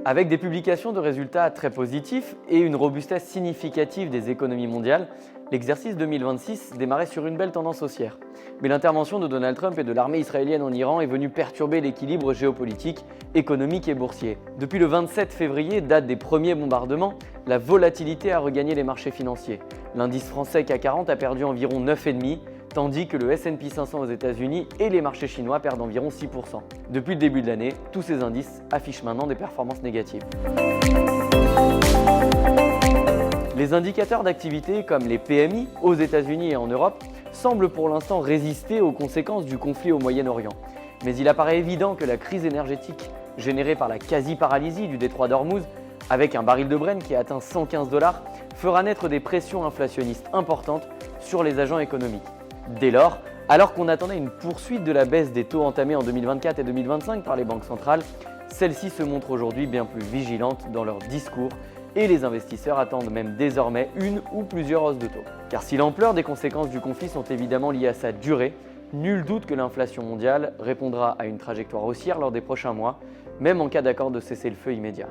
Avec des publications de résultats très positifs et une robustesse significative des économies mondiales, l'exercice 2026 démarrait sur une belle tendance haussière. Mais l'intervention de Donald Trump et de l'armée israélienne en Iran est venue perturber l'équilibre géopolitique, économique et boursier. Depuis le 27 février, date des premiers bombardements, la volatilité a regagné les marchés financiers. L'indice français CAC 40 a perdu environ 9,5%, tandis que le S&P 500 aux États-Unis et les marchés chinois perdent environ 6%. Depuis le début de l'année, tous ces indices affichent maintenant des performances négatives. Les indicateurs d'activité comme les PMI aux États-Unis et en Europe semblent pour l'instant résister aux conséquences du conflit au Moyen-Orient. Mais il apparaît évident que la crise énergétique générée par la quasi-paralysie du détroit d'Ormuz, avec un baril de Brent qui a atteint 115 $, fera naître des pressions inflationnistes importantes sur les agents économiques. Dès lors, alors qu'on attendait une poursuite de la baisse des taux entamés en 2024 et 2025 par les banques centrales, celles-ci se montrent aujourd'hui bien plus vigilantes dans leur discours et les investisseurs attendent même désormais une ou plusieurs hausses de taux. Car si l'ampleur des conséquences du conflit sont évidemment liées à sa durée, nul doute que l'inflation mondiale répondra à une trajectoire haussière lors des prochains mois, même en cas d'accord de cessez-le-feu immédiat.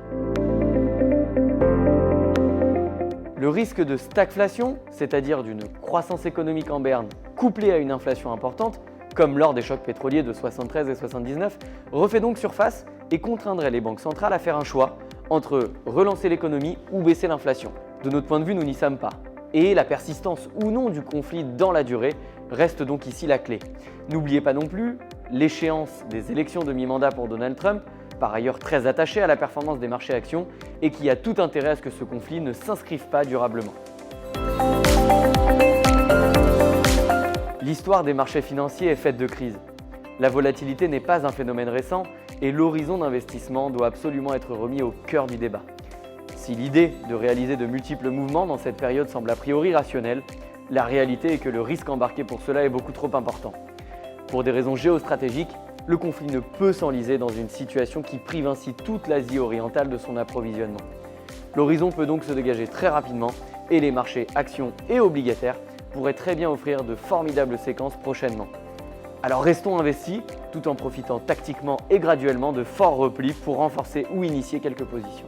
Le risque de stagflation, c'est-à-dire d'une croissance économique en berne couplée à une inflation importante, comme lors des chocs pétroliers de 73 et 79, refait donc surface et contraindrait les banques centrales à faire un choix entre relancer l'économie ou baisser l'inflation. De notre point de vue, nous n'y sommes pas. Et la persistance ou non du conflit dans la durée reste donc ici la clé. N'oubliez pas non plus l'échéance des élections de mi-mandat pour Donald Trump, par ailleurs très attaché à la performance des marchés actions et qui a tout intérêt à ce que ce conflit ne s'inscrive pas durablement. L'histoire des marchés financiers est faite de crises. La volatilité n'est pas un phénomène récent et l'horizon d'investissement doit absolument être remis au cœur du débat. Si l'idée de réaliser de multiples mouvements dans cette période semble a priori rationnelle, la réalité est que le risque embarqué pour cela est beaucoup trop important. Pour des raisons géostratégiques, le conflit ne peut s'enliser dans une situation qui prive ainsi toute l'Asie orientale de son approvisionnement. L'horizon peut donc se dégager très rapidement et les marchés actions et obligataires pourraient très bien offrir de formidables séquences prochainement. Alors restons investis tout en profitant tactiquement et graduellement de forts replis pour renforcer ou initier quelques positions.